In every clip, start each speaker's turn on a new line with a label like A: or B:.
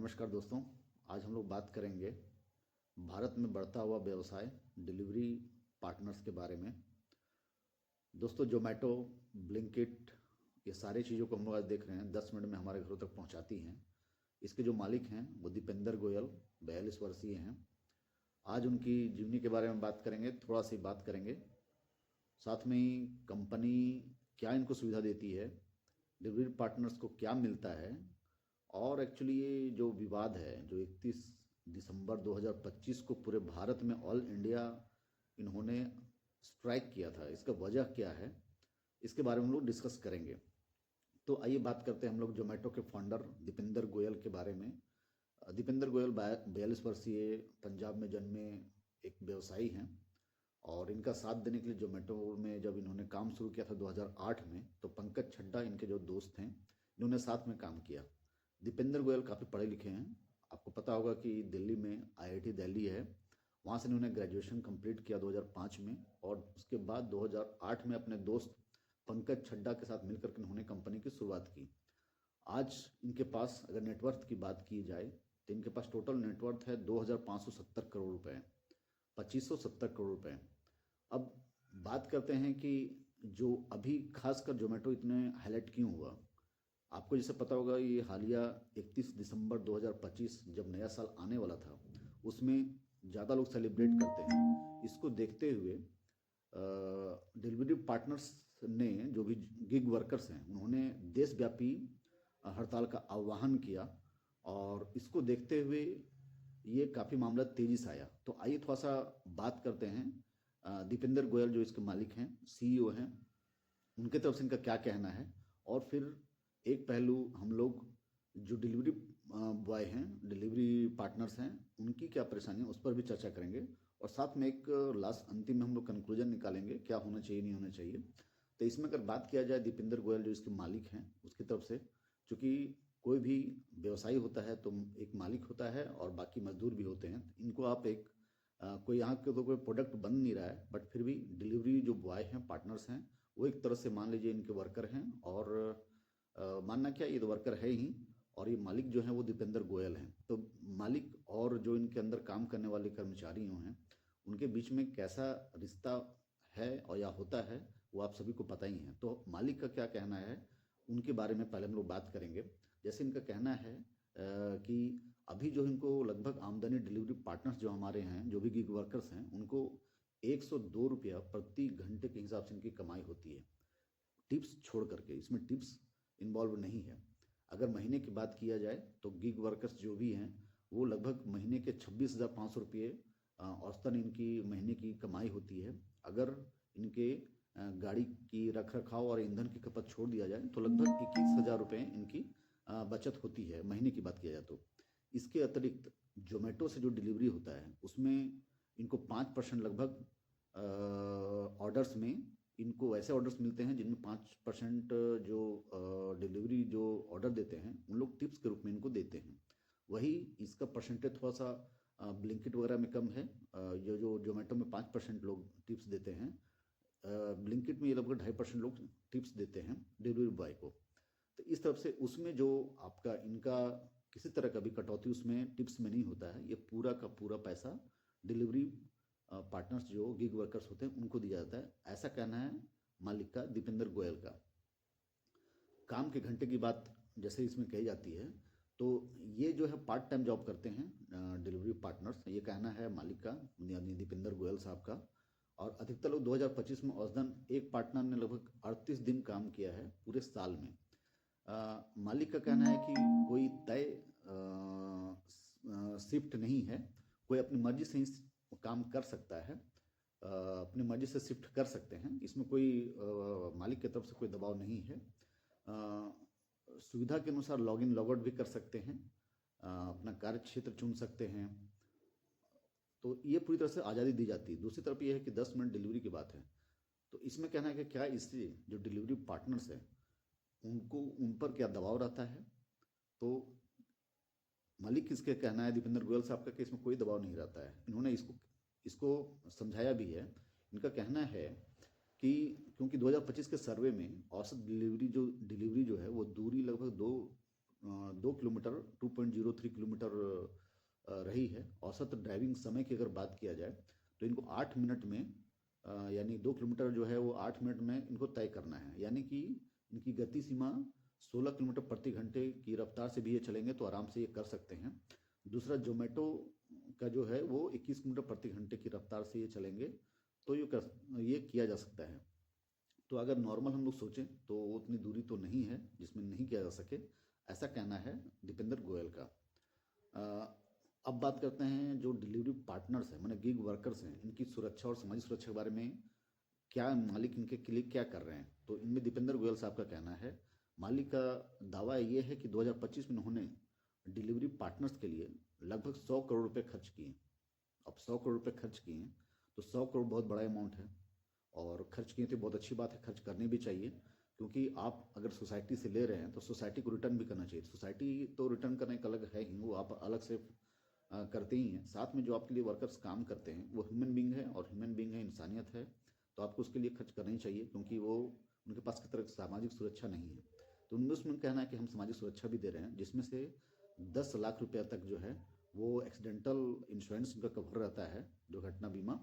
A: नमस्कार दोस्तों। आज हम लोग बात करेंगे भारत में बढ़ता हुआ व्यवसाय डिलीवरी पार्टनर्स के बारे में। दोस्तों, जोमेटो, ब्लिंकिट, ये सारी चीज़ों को हम लोग आज देख रहे हैं 10 मिनट में हमारे घरों तक पहुंचाती हैं। इसके जो मालिक हैं वो दीपेंद्र गोयल 42 वर्षीय हैं। आज उनकी जीवनी के बारे में बात करेंगे, थोड़ा सी बात करेंगे। साथ में ही कंपनी क्या इनको सुविधा देती है, डिलीवरी पार्टनर्स को क्या मिलता है, और एक्चुअली ये जो विवाद है जो 31 दिसंबर 2025 को पूरे भारत में ऑल इंडिया इन्होंने स्ट्राइक किया था, इसका वजह क्या है, इसके बारे में हम लोग डिस्कस करेंगे। तो आइए बात करते हैं हम लोग जोमेटो के फाउंडर दीपेंद्र गोयल के बारे में। दीपेंद्र गोयल 42 वर्षीय पंजाब में जन्मे एक व्यवसायी हैं और इनका साथ देने के लिए जोमेटो में जब इन्होंने काम शुरू किया था 2008 में, तो पंकज छड्डा इनके जो दोस्त हैं, इन्होंने साथ में काम किया। दीपेंद्र गोयल काफ़ी पढ़े लिखे हैं। आपको पता होगा कि दिल्ली में आईआईटी दिल्ली है, वहाँ से इन्होंने ग्रेजुएशन कंप्लीट किया 2005 में, और उसके बाद 2008 में अपने दोस्त पंकज छड्डा के साथ मिलकर के इन्होंने कंपनी की शुरुआत की। आज इनके पास अगर नेटवर्थ की बात की जाए तो इनके पास टोटल नेटवर्थ है 2570 करोड़ रुपए, 2570 करोड़ रुपए। अब बात करते हैं कि जो अभी खासकर जोमेटो इतने हाईलाइट क्यों हुआ। आपको जैसे पता होगा, ये हालिया 31 दिसंबर 2025 जब नया साल आने वाला था, उसमें ज़्यादा लोग सेलिब्रेट करते हैं। इसको देखते हुए डिलीवरी पार्टनर्स ने, जो भी गिग वर्कर्स हैं, उन्होंने देशव्यापी हड़ताल का आह्वान किया, और इसको देखते हुए ये काफ़ी मामला तेज़ी से आया। तो आइए थोड़ा सा बात करते हैं। दीपेंद्र गोयल जो इसके मालिक हैं, सीईओ हैं, उनके तरफ से इनका क्या कहना है, और फिर एक पहलू हम लोग जो डिलीवरी बॉय हैं, डिलीवरी पार्टनर्स हैं, उनकी क्या परेशानी है उस पर भी चर्चा करेंगे, और साथ में एक लास्ट अंतिम में हम लोग कंक्लूजन निकालेंगे क्या होना चाहिए नहीं होना चाहिए। तो इसमें अगर बात किया जाए दीपेंद्र गोयल जो इसके मालिक हैं उसकी तरफ से, चूँकि कोई भी व्यवसायी होता है तो एक मालिक होता है और बाकी मजदूर भी होते हैं। इनको आप एक कोई यहाँ के तो कोई प्रोडक्ट बन नहीं रहा है, बट फिर भी डिलीवरी जो बॉय हैं, पार्टनर्स हैं, वो एक तरह से मान लीजिए इनके वर्कर हैं, और मानना क्या, ये तो वर्कर है ही, और ये मालिक जो हैं वो दीपेंद्र गोयल हैं। तो मालिक और जो इनके अंदर काम करने वाले कर्मचारी हैं, उनके बीच में कैसा रिश्ता है और या होता है वो आप सभी को पता ही है। तो मालिक का क्या कहना है उनके बारे में पहले हम लोग बात करेंगे। जैसे इनका कहना है कि अभी जो इनको लगभग आमदनी डिलीवरी पार्टनर्स जो हमारे हैं, जो भी गिग वर्कर्स हैं, उनको 102 रुपया प्रति घंटे के हिसाब से इनकी कमाई होती है, टिप्स छोड़ करके। इसमें टिप्स इन्वॉल्व नहीं है। अगर महीने की बात किया जाए तो गिग वर्कर्स जो भी हैं वो लगभग महीने के 26,500 रुपये औसतन इनकी महीने की कमाई होती है। अगर इनके गाड़ी की रख रखाव और ईंधन की खपत छोड़ दिया जाए तो लगभग 21,000 रुपये इनकी बचत होती है महीने की बात किया जाए तो। इसके अतिरिक्त जोमेटो से जो डिलीवरी होता है उसमें इनको 5% लगभग ऑर्डर्स में इनको ऐसे ऑर्डर्स मिलते हैं जिनमें 5% जो डिलीवरी जो ऑर्डर देते हैं उन लोग टिप्स के रूप में इनको देते हैं। वही इसका परसेंटेज थोड़ा सा ब्लिंकिट वगैरह में कम है। जो जोमेटो में 5% लोग टिप्स देते हैं, ब्लिंकिट में ये लगभग 2.5% लोग टिप्स देते हैं डिलीवरी बॉय को। तो इस तरफ से उसमें जो आपका इनका किसी तरह का भी कटौती उसमें टिप्स में नहीं होता है। ये पूरा का पूरा पैसा डिलीवरी पार्टनर्स जो गिग वर्कर्स होते हैं उनको दिया जाता है, ऐसा कहना है मालिक का, दीपेंद्र गोयल का। काम के घंटे की बात जैसे इसमें कही जाती है, तो ये जो है पार्ट टाइम जॉब करते हैं डिलीवरी पार्टनर्स, ये कहना है मालिक का, यानी दीपेंद्र गोयल साहब का। और अधिकतर लोग 2025 में औसतन एक पार्टनर ने लगभग 38 दिन काम किया है पूरे साल में। मालिक का कहना है कि कोई तय शिफ्ट नहीं है, कोई अपनी मर्जी से ही काम कर सकता है, अपनी मर्जी से शिफ्ट कर सकते हैं, इसमें कोई मालिक की तरफ से कोई दबाव नहीं है। सुविधा के अनुसार लॉग इन लॉग आउट भी कर सकते हैं, अपना कार्य क्षेत्र चुन सकते हैं, तो ये पूरी तरह से आज़ादी दी जाती है। दूसरी तरफ ये है कि 10 मिनट डिलीवरी की बात है, तो इसमें कहना है कि क्या इससे जो डिलीवरी पार्टनर्स हैं उनको उन पर क्या दबाव रहता है। तो मालिक किसके कहना है दीपेंद्र गोयल साहब का कि इसमें कोई दबाव नहीं रहता है। इन्होंने इसको समझाया भी है। इनका कहना है कि क्योंकि 2025 के सर्वे में औसत डिलीवरी जो है वो दूरी लगभग 2 किलोमीटर 2.03 किलोमीटर रही है। औसत ड्राइविंग समय की अगर बात किया जाए तो इनको 8 मिनट में यानी 2 किलोमीटर जो है वो 8 मिनट में इनको तय करना है। यानी कि इनकी गति सीमा 16 किलोमीटर प्रति घंटे की रफ्तार से भी ये चलेंगे तो आराम से ये कर सकते हैं। दूसरा जोमेटो का जो है वो 21 किलोमीटर प्रति घंटे की रफ्तार से ये चलेंगे तो ये किया जा सकता है। तो अगर नॉर्मल हम लोग सोचें तो उतनी दूरी तो नहीं है जिसमें नहीं किया जा सके, ऐसा कहना है दीपेंद्र गोयल का। अब बात करते हैं जो डिलीवरी पार्टनर्स हैं माने गिग वर्कर्स हैं, इनकी सुरक्षा और सामाजिक सुरक्षा के बारे में क्या मालिक इनके लिए क्या कर रहे हैं। तो इनमें दीपेंद्र गोयल साहब का कहना है, मालिक का दावा ये है कि 2025 में उन्होंने डिलीवरी पार्टनर्स के लिए लगभग 100 करोड़ रुपए खर्च किए। अब 100 करोड़ रुपए खर्च किए तो 100 करोड़ बहुत बड़ा अमाउंट है और खर्च किए तो बहुत अच्छी बात है, खर्च करनी भी चाहिए क्योंकि आप अगर सोसाइटी से ले रहे हैं तो सोसाइटी को रिटर्न भी करना चाहिए। सोसाइटी तो रिटर्न करने का अलग है ही, वो आप अलग से करते ही हैं। साथ में जो आपके लिए वर्कर्स काम करते हैं वो ह्यूमन बींग है और ह्यूमन बींग है, इंसानियत है, तो आपको उसके लिए खर्च करना ही चाहिए क्योंकि वो उनके पास की तरह सामाजिक सुरक्षा नहीं है। तो उनमें उसमें कहना है कि हम सामाजिक सुरक्षा भी दे रहे हैं जिसमें से 10 लाख रुपया तक जो है वो एक्सीडेंटल इंश्योरेंस इनका कवर रहता है, दुर्घटना बीमा।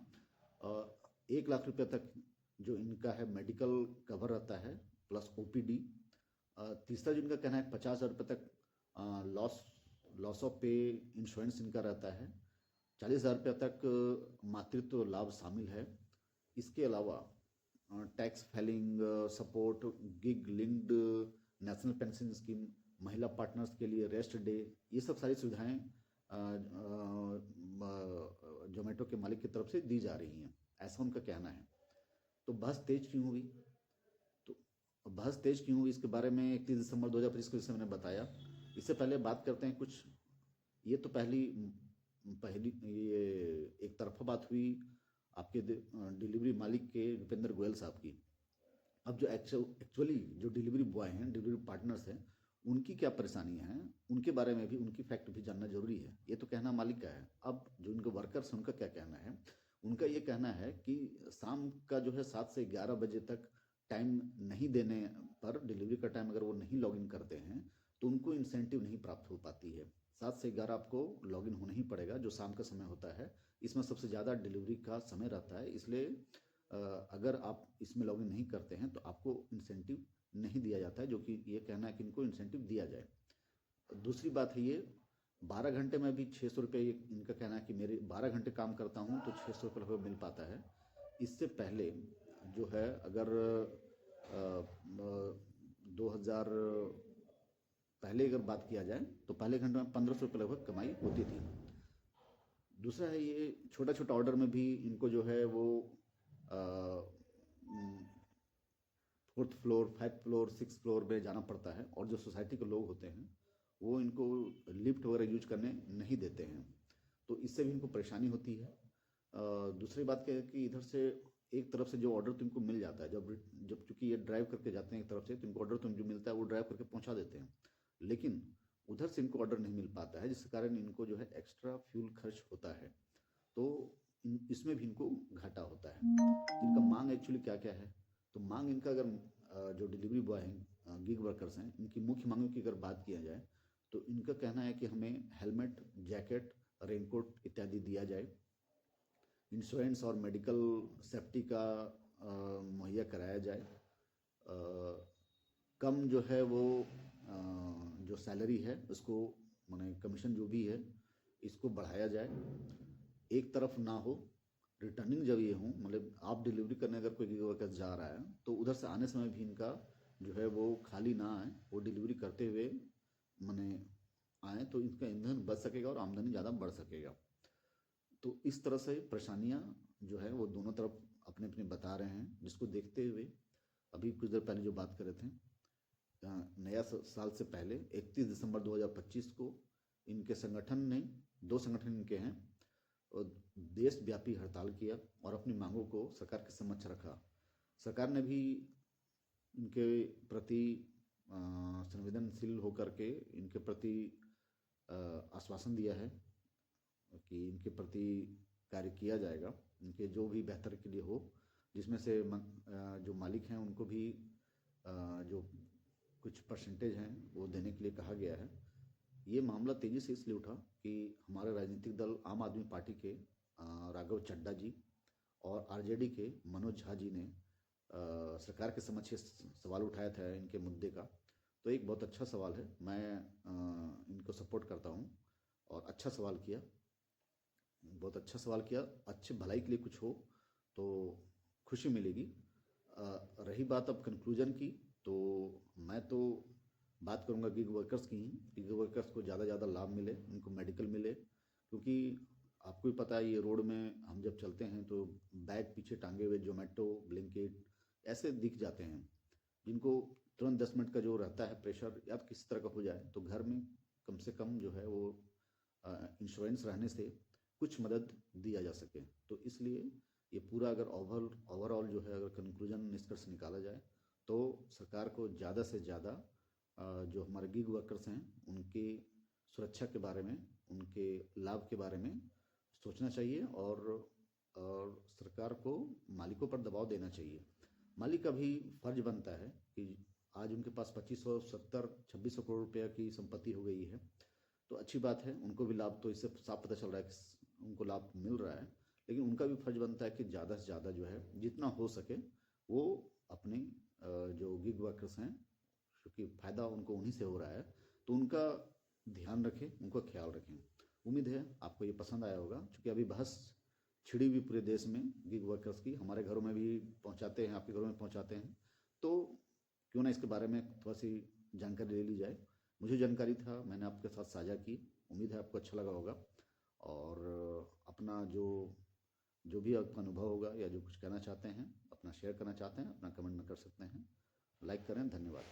A: 1 लाख रुपया तक जो इनका है मेडिकल कवर रहता है प्लस ओपीडी। तीसरा जो इनका कहना है 50,000 रुपये तक लॉस ऑफ पे इंश्योरेंस इनका रहता है। 40,000 रुपये तक मातृत्व लाभ शामिल है। इसके अलावा tax filing support, gig linked national pension scheme, महिला पार्टनर्स के लिए रेस्ट डे, ये सब सारी सुविधाएं जोमेटो के मालिक की तरफ से दी जा रही हैं, ऐसा उनका कहना है। तो बहस तेज क्यों हुई? तो बहस तेज क्यों हुई इसके बारे में 31 दिसंबर 2025 को जैसे मैंने बताया। इससे पहले बात करते हैं कुछ, ये तो पहली ये एक तरफा बात हुई आपके डिलीवरी मालिक के दीपेंद्र गोयल साहब की। अब जो एक्चुअली जो डिलीवरी बॉय हैं, डिलीवरी पार्टनर्स हैं, उनकी क्या परेशानियां हैं उनके बारे में भी, उनकी फैक्ट भी जानना जरूरी है। ये तो कहना मालिक का है। अब जो उनके वर्कर्स हैं उनका क्या कहना है? उनका ये कहना है कि शाम का जो है 7 से 11 बजे तक टाइम नहीं देने पर, डिलीवरी का टाइम अगर वो नहीं लॉगिन करते हैं तो उनको इंसेंटिव नहीं प्राप्त हो पाती है। 7 से 11 आपको लॉगिन होना ही पड़ेगा, जो शाम का समय होता है इसमें सबसे ज़्यादा डिलीवरी का समय रहता है। इसलिए अगर आप इसमें लॉगिन नहीं करते हैं तो आपको इंसेंटिव नहीं दिया जाता है, जो कि ये कहना है कि इनको इंसेंटिव दिया जाए। दूसरी बात है ये 12 घंटे में भी 600 रुपये, इनका कहना है कि मेरे 12 घंटे काम करता हूँ तो 600 रुपये लगभग मिल पाता है। इससे पहले जो है अगर 2000 पहले अगर बात किया जाए तो पहले घंटे में 1500 रुपये लगभग कमाई होती थी। दूसरा है ये छोटा छोटा ऑर्डर में भी इनको जो है वो 4th floor 5th floor 6th floor पे जाना पड़ता है और जो सोसाइटी के लोग होते हैं वो इनको लिफ्ट वगैरह यूज करने नहीं देते हैं, तो इससे भी इनको परेशानी होती है। दूसरी बात क्या है कि इधर से एक तरफ से जो ऑर्डर तुमको मिल जाता है, जब जब चूंकि ये ड्राइव करके जाते हैं एक तरफ से, तो इनको ऑर्डर तुम जो मिलता है वो ड्राइव करके पहुंचा देते हैं, लेकिन उधर से इनको ऑर्डर नहीं मिल पाता है जिसके कारण इनको जो है एक्स्ट्रा फ्यूल खर्च होता है, तो इसमें भी इनको घाटा होता है। इनका मांग एक्चुअली क्या क्या है? तो मांग इनका अगर जो डिलीवरी बॉय हैं, गिग वर्कर्स हैं, इनकी मुख्य मांगों की अगर बात किया जाए तो इनका कहना है कि हमें हेलमेट, जैकेट, रेनकोट इत्यादि दिया जाए, इंश्योरेंस और मेडिकल सेफ्टी का मुहैया कराया जाए, कम जो है वो जो सैलरी है उसको माने कमीशन जो भी है इसको बढ़ाया जाए, एक तरफ ना हो, रिटर्निंग जब ये हो, मतलब आप डिलीवरी करने अगर कोई गिग वर्कर जा रहा है तो उधर से आने समय भी इनका जो है वो खाली ना आए, वो डिलीवरी करते हुए माने आए तो इनका ईंधन बच सकेगा और आमदनी ज़्यादा बढ़ सकेगा। तो इस तरह से परेशानियां जो है वो दोनों तरफ अपने अपने बता रहे हैं, जिसको देखते हुए अभी कुछ देर पहले जो बात कर रहे थे, नया साल से पहले 31 दिसंबर 2025 को इनके संगठन ने, 2 संगठन इनके हैं, और देशव्यापी हड़ताल किया और अपनी मांगों को सरकार के समक्ष रखा। सरकार ने भी इनके प्रति संवेदनशील होकर के इनके प्रति आश्वासन दिया है कि इनके प्रति कार्य किया जाएगा, इनके जो भी बेहतर के लिए हो, जिसमें से जो मालिक हैं उनको भी जो कुछ परसेंटेज हैं वो देने के लिए कहा गया है। ये मामला तेज़ी से इसलिए उठा कि हमारे राजनीतिक दल आम आदमी पार्टी के राघव चड्ढा जी और आरजेडी के मनोज झा जी ने सरकार के समक्ष सवाल उठाया था इनके मुद्दे का। तो एक बहुत अच्छा सवाल है, मैं इनको सपोर्ट करता हूँ और अच्छा सवाल किया, बहुत अच्छा सवाल किया। अच्छे भलाई के लिए कुछ हो तो खुशी मिलेगी। रही बात अब कंक्लूजन की, तो मैं तो बात करूँगा गिग वर्कर्स की ही। गिग वर्कर्स को ज़्यादा ज़्यादा लाभ मिले, उनको मेडिकल मिले, क्योंकि आपको भी पता है ये रोड में हम जब चलते हैं तो बैग पीछे टांगे हुए जोमेटो, ब्लिंकिट ऐसे दिख जाते हैं, जिनको तुरंत 10 मिनट का जो रहता है प्रेशर या किसी तरह का हो जाए तो घर में कम से कम जो है वो इंश्योरेंस रहने से कुछ मदद दिया जा सके। तो इसलिए ये पूरा अगर ओवरऑल जो है अगर कंक्लूजन निष्कर्ष निकाला जाए तो सरकार को ज़्यादा से ज़्यादा जो हमारे गिग वर्कर्स हैं उनकी सुरक्षा के बारे में, उनके लाभ के बारे में सोचना चाहिए और सरकार को मालिकों पर दबाव देना चाहिए। मालिक का भी फर्ज बनता है कि आज उनके पास 2570-2600 करोड़ रुपया की संपत्ति हो गई है, तो अच्छी बात है, उनको भी लाभ तो इससे साफ पता चल रहा है कि उनको लाभ मिल रहा है, लेकिन उनका भी फर्ज बनता है कि ज़्यादा से ज़्यादा जो है जितना हो सके वो अपने जो गिग वर्कर्स हैं, क्योंकि फ़ायदा उनको उन्हीं से हो रहा है, तो उनका ध्यान रखें, उनका ख्याल रखें। उम्मीद है आपको ये पसंद आया होगा, क्योंकि अभी बहस छिड़ी हुई पूरे देश में गिग वर्कर्स की, हमारे घरों में भी पहुंचाते हैं, आपके घरों में पहुंचाते हैं, तो क्यों ना इसके बारे में थोड़ा सी जानकारी ले ली जाए। मुझे जानकारी था, मैंने आपके साथ साझा की, उम्मीद है आपको अच्छा लगा होगा। और अपना जो भी आपका अनुभव होगा या जो कुछ कहना चाहते हैं, अपना शेयर करना चाहते हैं, अपना कमेंट में कर सकते हैं। लाइक करें, धन्यवाद।